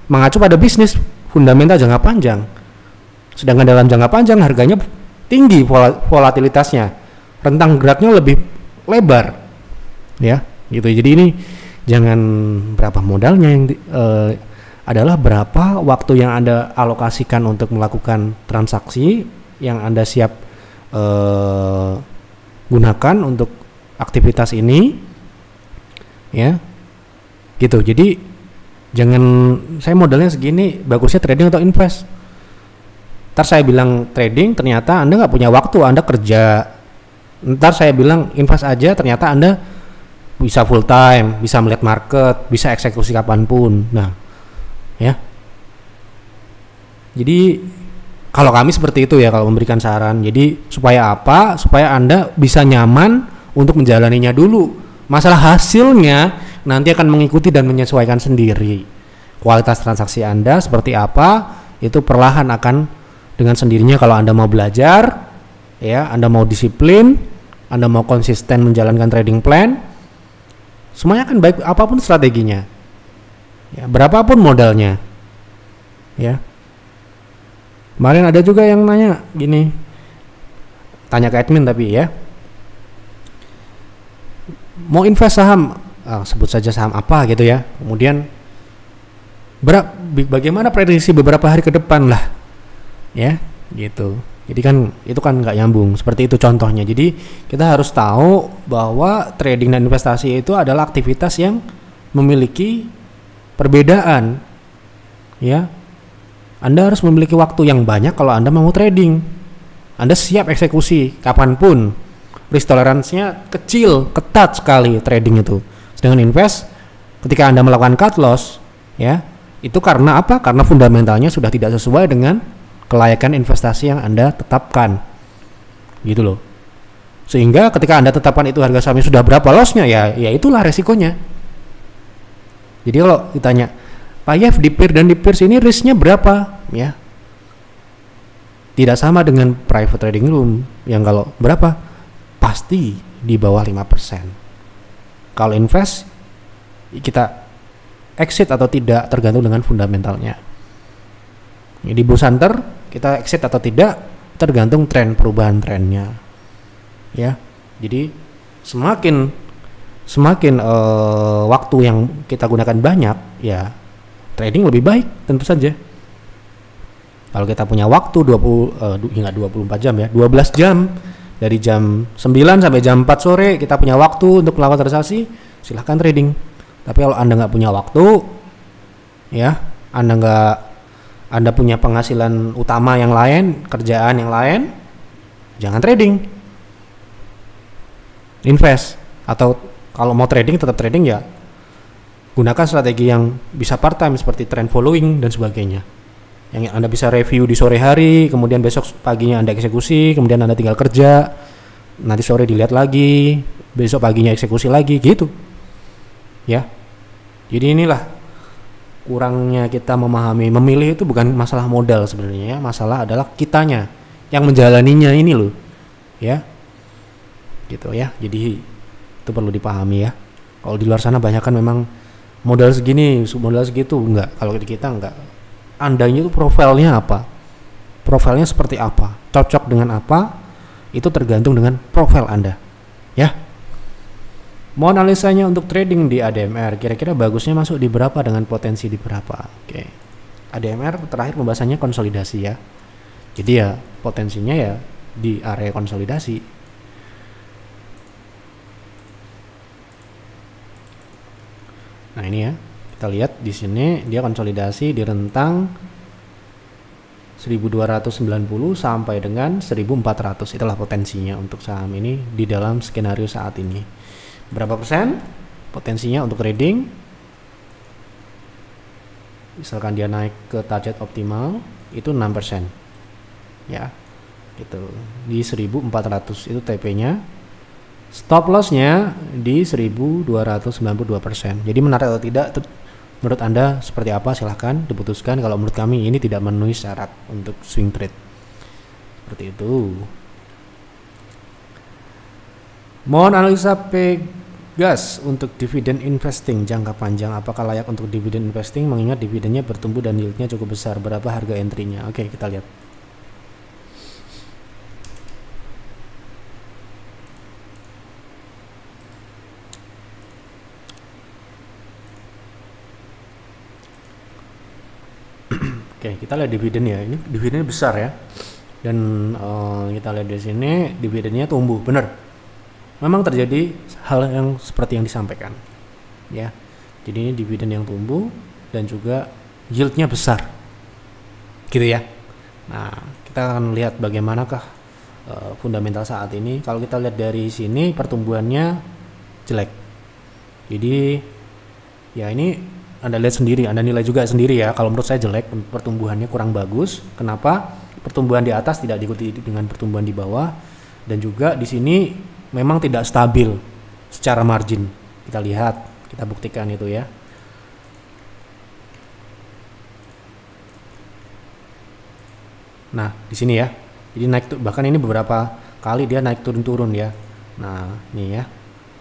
mengacu pada bisnis fundamental jangka panjang. Sedangkan dalam jangka panjang harganya tinggi, volatilitasnya, rentang geraknya lebih lebar. Ya, gitu. Jadi ini jangan berapa modalnya yang adalah berapa waktu yang Anda alokasikan untuk melakukan transaksi yang Anda siap gunakan untuk aktivitas ini, ya, gitu. Jadi jangan saya modalnya segini, bagusnya trading atau invest. Ntar saya bilang trading, ternyata Anda nggak punya waktu, Anda kerja. Ntar saya bilang invest aja, ternyata Anda bisa full time, bisa melihat market, bisa eksekusi kapanpun. Nah, ya. Jadi kalau kami seperti itu ya, kalau memberikan saran. Jadi supaya apa? Supaya Anda bisa nyaman untuk menjalaninya dulu. Masalah hasilnya nanti akan mengikuti dan menyesuaikan sendiri. Kualitas transaksi Anda seperti apa, itu perlahan akan dengan sendirinya kalau Anda mau belajar, ya, Anda mau disiplin, Anda mau konsisten menjalankan trading plan, semuanya akan baik apapun strateginya. Ya, berapapun modalnya. Ya. Kemarin ada juga yang nanya gini, tanya ke admin tapi ya, mau invest saham, sebut saja saham apa gitu ya, kemudian bagaimana prediksi beberapa hari ke depan lah, ya gitu. Jadi kan itu kan nggak nyambung, seperti itu contohnya. Jadi kita harus tahu bahwa trading dan investasi itu adalah aktivitas yang memiliki perbedaan, ya. Anda harus memiliki waktu yang banyak kalau Anda mau trading. Anda siap eksekusi kapanpun. Risk tolerance-nya kecil, ketat sekali trading itu. Sedangkan invest, ketika Anda melakukan cut loss, ya, itu karena apa? Karena fundamentalnya sudah tidak sesuai dengan kelayakan investasi yang Anda tetapkan. Gitu loh. Sehingga ketika Anda tetapkan itu harga sahamnya sudah berapa loss-nya, ya itulah resikonya. Jadi kalau ditanya, Pak Yev, di peer dan di peers ini risknya berapa? Ya, tidak sama dengan private trading room yang kalau berapa? Pasti di bawah 5%. Kalau invest, kita exit atau tidak tergantung dengan fundamentalnya. Di Bursa Hunter, kita exit atau tidak tergantung tren, perubahan trennya. Ya, jadi semakin waktu yang kita gunakan banyak, ya trading lebih baik tentu saja. Kalau kita punya waktu 24 jam ya, 12 jam dari jam 9 sampai jam 4 sore kita punya waktu untuk melakukan transaksi, silahkan trading. Tapi kalau Anda nggak punya waktu, ya, Anda punya penghasilan utama yang lain, kerjaan yang lain, jangan trading. Invest, atau kalau mau trading tetap trading ya gunakan strategi yang bisa part time seperti trend following dan sebagainya. Yang Anda bisa review di sore hari, kemudian besok paginya Anda eksekusi, kemudian Anda tinggal kerja, nanti sore dilihat lagi, besok paginya eksekusi lagi, gitu. Ya. Jadi inilah kurangnya kita memahami, memilih itu bukan masalah modal sebenarnya ya, masalah adalah kitanya yang menjalaninya ini loh. Ya. Gitu ya. Jadi itu perlu dipahami ya. Kalau di luar sana banyak kan memang modal segini, modal segitu, enggak. Kalau di kita enggak. Andanya itu profilnya apa? Profilnya seperti apa? Cocok dengan apa? Itu tergantung dengan profil Anda. Ya. Mau analisanya untuk trading di ADMR, kira-kira bagusnya masuk di berapa dengan potensi di berapa? Oke. ADMR terakhir pembahasannya konsolidasi ya. Jadi ya potensinya ya di area konsolidasi. Nah ini ya, kita lihat di sini dia konsolidasi di rentang 1290 sampai dengan 1400. Itulah potensinya untuk saham ini di dalam skenario saat ini. Berapa persen potensinya untuk trading? Misalkan dia naik ke target optimal itu 6%. Ya. Gitu. Di 1400 itu TP-nya. Stop loss-nya di 1292%. Jadi menarik atau tidak menurut Anda seperti apa, silahkan diputuskan. Kalau menurut kami ini tidak memenuhi syarat untuk swing trade. Seperti itu. Mohon analisa Pegas untuk dividen investing jangka panjang. Apakah layak untuk dividen investing mengingat dividennya bertumbuh dan yieldnya cukup besar? Berapa harga entry-nya? Oke, kita lihat. Oke, kita lihat dividen ya. Ini dividennya besar ya. Dan kita lihat di sini dividennya tumbuh, benar. Memang terjadi hal yang seperti yang disampaikan. Ya. Jadi ini dividen yang tumbuh dan juga yieldnya besar. Gitu ya. Nah, kita akan lihat bagaimanakah fundamental saat ini. Kalau kita lihat dari sini pertumbuhannya jelek. Jadi ya ini Anda lihat sendiri, Anda nilai juga sendiri ya. Kalau menurut saya jelek, pertumbuhannya kurang bagus. Kenapa? Pertumbuhan di atas tidak diikuti dengan pertumbuhan di bawah, dan juga di sini memang tidak stabil secara margin. Kita lihat, kita buktikan itu ya. Nah, di sini ya. Jadi naik, bahkan ini beberapa kali dia naik turun-turun ya. Nah, ini ya.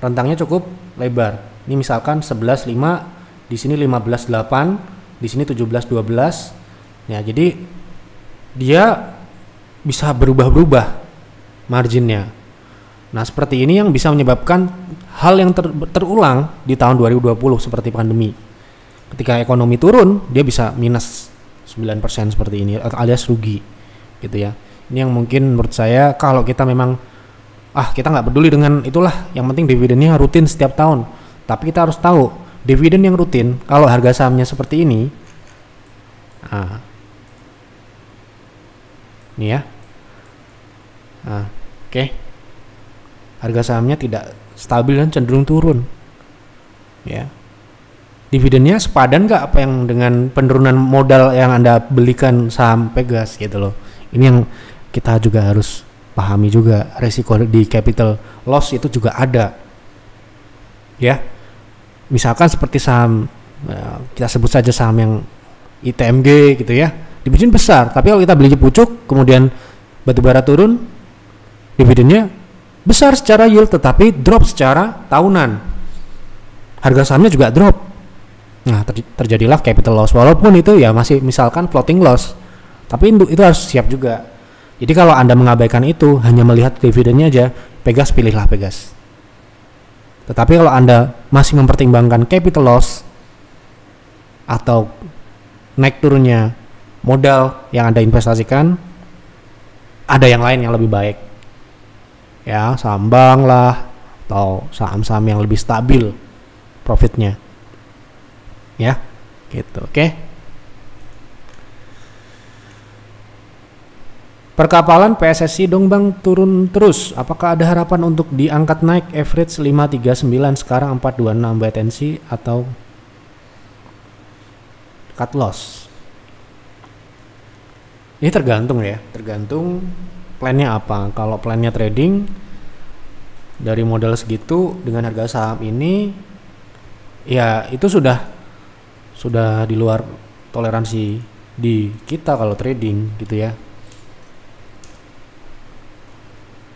Rentangnya cukup lebar. Ini misalkan 11.5, di sini 15.8, di sini 17.12. Ya, jadi dia bisa berubah-ubah marginnya. Nah, seperti ini yang bisa menyebabkan hal yang terulang di tahun 2020 seperti pandemi. Ketika ekonomi turun, dia bisa minus 9% seperti ini alias rugi gitu ya. Ini yang mungkin menurut saya kalau kita memang kita nggak peduli dengan itulah, yang penting dividennya rutin setiap tahun. Tapi kita harus tahu dividen yang rutin, kalau harga sahamnya seperti ini, ini ya, oke, harga sahamnya tidak stabil dan cenderung turun, ya. Dividennya sepadan nggak apa yang dengan penurunan modal yang Anda belikan saham Pegas gitu loh. Ini yang kita juga harus pahami juga, resiko di capital loss itu juga ada, ya. Misalkan seperti saham, kita sebut saja saham yang ITMG gitu ya, dividen besar, tapi kalau kita beli pucuk kemudian batubara turun, dividennya besar secara yield tetapi drop secara tahunan, harga sahamnya juga drop. Nah, terjadilah capital loss, walaupun itu ya masih misalkan floating loss, tapi itu harus siap juga. Jadi kalau Anda mengabaikan itu, hanya melihat dividennya aja, Pegas, pilihlah Pegas. Tetapi kalau Anda masih mempertimbangkan capital loss atau naik turunnya modal yang Anda investasikan, ada yang lain yang lebih baik. Ya, saham bank lah atau saham-saham yang lebih stabil profitnya. Ya, gitu. Oke. Perkapalan PSSI dong Bang turun terus. Apakah ada harapan untuk diangkat naik average 539 sekarang 426 wait and see atau cut loss? Ini tergantung ya, tergantung plannya apa. Kalau plannya trading dari modal segitu dengan harga saham ini, ya itu sudah di luar toleransi di kita kalau trading gitu ya.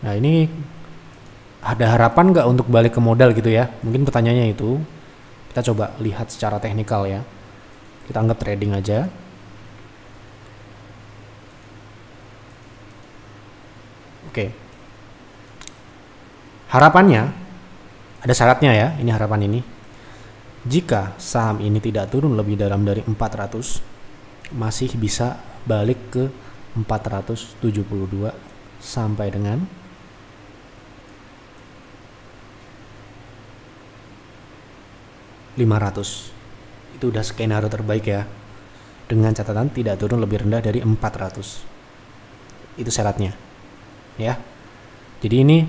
Nah, ini ada harapan nggak untuk balik ke modal gitu ya? Mungkin pertanyaannya itu. Kita coba lihat secara teknikal ya. Kita anggap trading aja. Oke. Harapannya, ada syaratnya ya, ini harapan ini. Jika saham ini tidak turun lebih dalam dari 400, masih bisa balik ke 472 sampai dengan 500. Itu udah skenario terbaik ya, dengan catatan tidak turun lebih rendah dari 400. Itu syaratnya ya. Jadi ini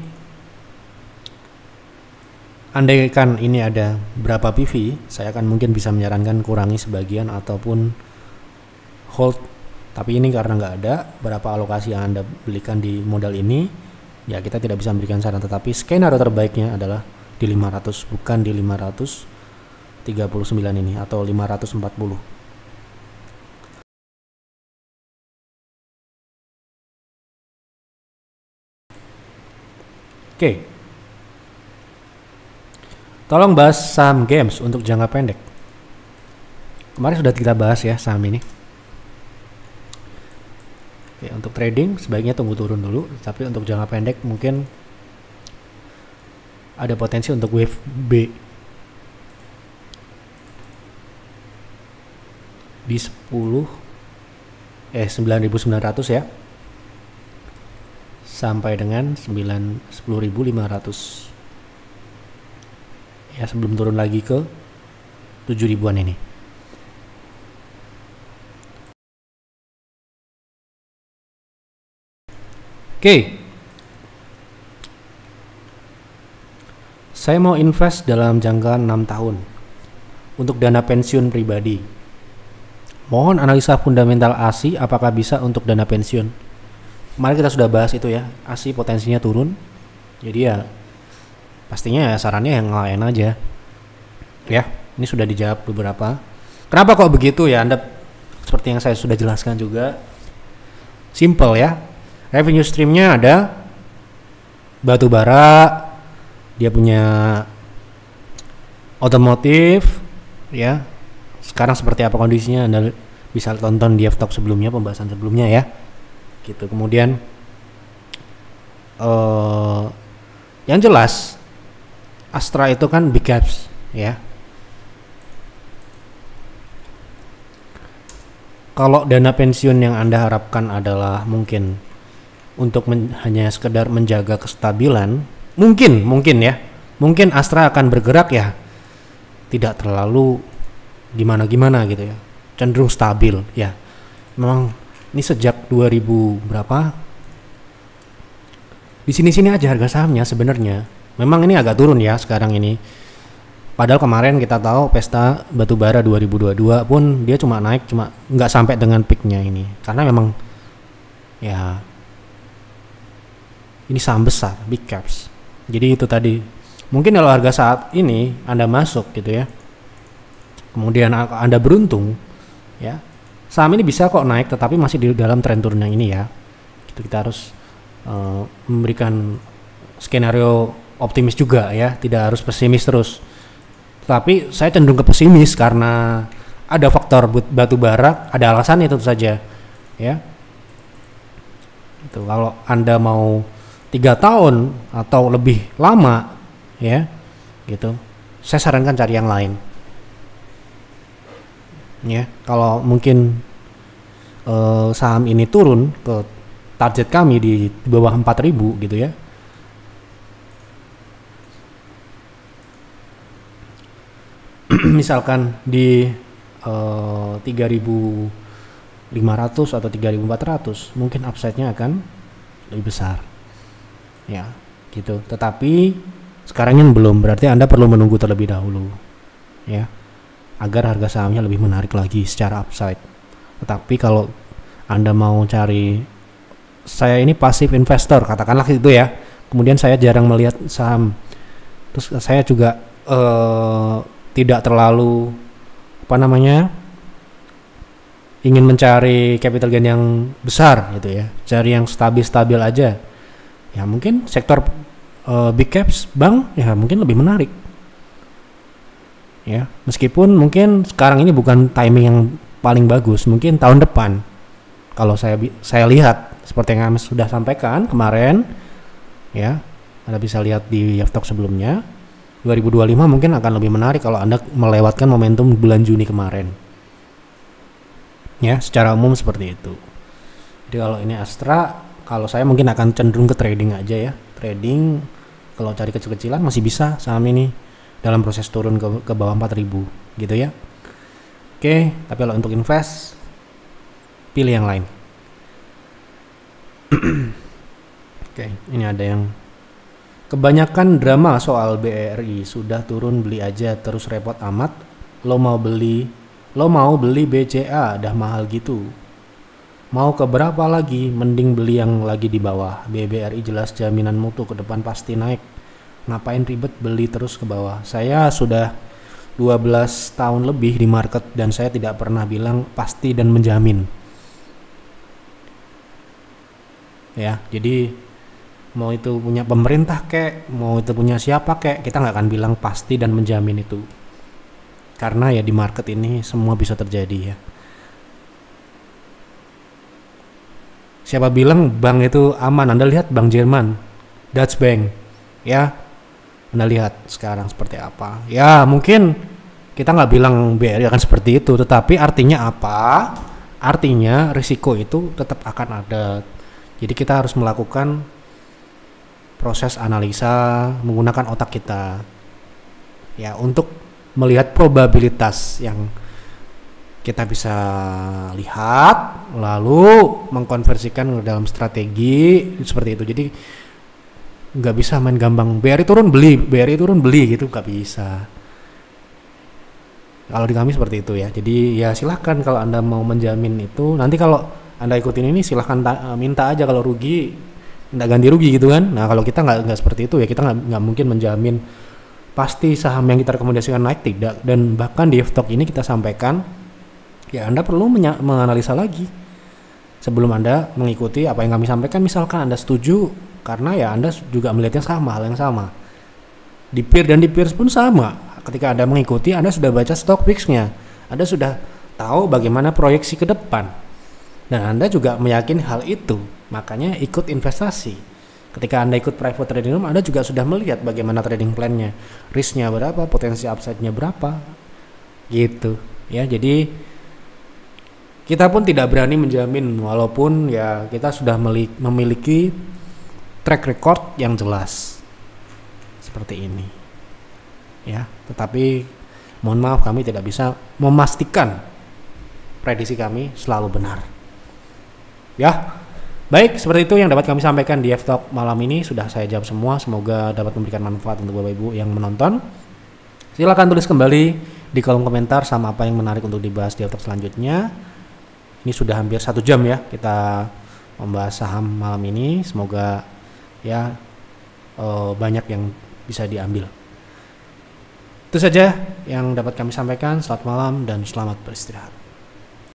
andaikan ini ada berapa PV, saya akan mungkin bisa menyarankan kurangi sebagian ataupun hold. Tapi ini karena nggak ada berapa alokasi yang Anda belikan di modal ini, ya kita tidak bisa memberikan saran. Tetapi skenario terbaiknya adalah di 500, bukan di 539 ini atau 540. Oke. Tolong bahas saham games untuk jangka pendek. Kemarin sudah kita bahas ya saham ini. Oke, untuk trading sebaiknya tunggu turun dulu, tapi untuk jangka pendek mungkin ada potensi untuk wave B di 9.900 ya, sampai dengan 10.500 ya, sebelum turun lagi ke 7.000-an ini. Oke. Saya mau invest dalam jangka 6 tahun untuk dana pensiun pribadi. Mohon analisa fundamental ASI apakah bisa untuk dana pensiun. Kemarin kita sudah bahas itu ya, ASI potensinya turun. Jadi ya pastinya ya sarannya yang lain aja. Ya, ini sudah dijawab beberapa. Kenapa kok begitu ya? Anda seperti yang saya sudah jelaskan juga. Simple ya. Revenue streamnya ada batu bara, dia punya otomotif ya. Sekarang seperti apa kondisinya Anda bisa tonton di F-Talk sebelumnya, pembahasan sebelumnya ya. Gitu. Kemudian yang jelas Astra itu kan big caps ya. Kalau dana pensiun yang Anda harapkan adalah mungkin untuk hanya sekedar menjaga kestabilan, mungkin ya, mungkin Astra akan bergerak ya, tidak terlalu gimana gitu ya, cenderung stabil ya. Memang ini sejak 2000 berapa, di sini aja harga sahamnya sebenarnya. Memang ini agak turun ya sekarang ini. Padahal kemarin kita tahu pesta batubara 2022 pun dia cuma naik, cuma nggak sampai dengan peaknya ini, karena memang ya ini saham besar, big caps. Jadi itu tadi, mungkin kalau harga saat ini Anda masuk gitu ya, kemudian Anda beruntung ya, saham ini bisa kok naik tetapi masih di dalam tren turun yang ini ya. Itu kita harus memberikan skenario optimis juga ya, tidak harus pesimis terus. Tapi saya cenderung ke pesimis karena ada faktor batu bara, ada alasannya tentu saja ya. Itu kalau Anda mau 3 tahun atau lebih lama ya gitu, saya sarankan cari yang lain ya. Kalau mungkin saham ini turun ke target kami di bawah 4.000 gitu ya, misalkan di 3.500 atau 3.400, mungkin upside-nya akan lebih besar ya gitu. Tetapi sekarang yang belum, berarti Anda perlu menunggu terlebih dahulu ya, agar harga sahamnya lebih menarik lagi secara upside. Tetapi kalau Anda mau cari, saya ini passive investor katakanlah itu ya, kemudian saya jarang melihat saham, terus saya juga tidak terlalu ingin mencari capital gain yang besar gitu ya, cari yang stabil aja ya, mungkin sektor big caps bank ya mungkin lebih menarik ya, meskipun mungkin sekarang ini bukan timing yang paling bagus, mungkin tahun depan. Kalau saya lihat seperti yang kami sudah sampaikan kemarin ya, Anda bisa lihat di F-Talk sebelumnya, 2025 mungkin akan lebih menarik kalau Anda melewatkan momentum bulan Juni kemarin ya, secara umum seperti itu. Jadi kalau ini Astra, kalau saya mungkin akan cenderung ke trading aja ya, trading. Kalau cari kecil-kecilan masih bisa saham ini dalam proses turun ke bawah 4.000 gitu ya. Oke, tapi kalau untuk invest pilih yang lain. Oke, ini ada yang kebanyakan drama soal BRI, sudah turun beli aja terus repot amat. Lo mau beli BCA dah mahal gitu. Mau ke berapa lagi? Mending beli yang lagi di bawah. BBRI jelas jaminan mutu ke depan pasti naik. Ngapain ribet beli terus ke bawah? Saya sudah 12 tahun lebih di market dan saya tidak pernah bilang pasti dan menjamin. Ya, jadi mau itu punya pemerintah kek, mau itu punya siapa kek, kita nggak akan bilang pasti dan menjamin itu. Karena ya di market ini semua bisa terjadi ya. Siapa bilang bank itu aman? Anda lihat Bank Jerman, Deutsche Bank, ya. Anda lihat sekarang seperti apa. Ya mungkin kita nggak bilang BRI akan seperti itu, tetapi artinya apa? Artinya risiko itu tetap akan ada. Jadi kita harus melakukan proses analisa menggunakan otak kita ya untuk melihat probabilitas yang kita bisa lihat lalu mengkonversikan ke dalam strategi seperti itu. Jadi nggak bisa main gampang BRI turun beli gitu, nggak bisa. Kalau di kami seperti itu ya. Jadi ya silahkan kalau Anda mau menjamin itu, nanti kalau Anda ikutin ini silahkan minta aja kalau rugi nggak ganti rugi gitu kan. Nah kalau kita nggak seperti itu ya, kita nggak mungkin menjamin pasti saham yang kita rekomendasikan naik, tidak. Dan bahkan di F-Talk ini kita sampaikan ya Anda perlu menganalisa lagi sebelum Anda mengikuti apa yang kami sampaikan. Misalkan Anda setuju karena ya Anda juga melihatnya sama, hal yang sama di peer dan di peers pun sama. Ketika Anda mengikuti, Anda sudah baca stock picks-nya, Anda sudah tahu bagaimana proyeksi ke depan, dan Anda juga meyakini hal itu. Makanya ikut investasi. Ketika Anda ikut private trading room, Anda juga sudah melihat bagaimana trading plan-nya, risk-nya berapa, potensi upside-nya berapa, gitu. Ya, jadi kita pun tidak berani menjamin walaupun ya kita sudah memiliki track record yang jelas seperti ini. Ya, tetapi mohon maaf kami tidak bisa memastikan prediksi kami selalu benar. Ya. Baik, seperti itu yang dapat kami sampaikan di F-Talk malam ini. Sudah saya jawab semua, semoga dapat memberikan manfaat untuk Bapak Ibu yang menonton. Silakan tulis kembali di kolom komentar sama apa yang menarik untuk dibahas di F-Talk selanjutnya. Ini sudah hampir 1 jam ya kita membahas saham malam ini. Semoga ya banyak yang bisa diambil. Itu saja yang dapat kami sampaikan. Selamat malam dan selamat beristirahat.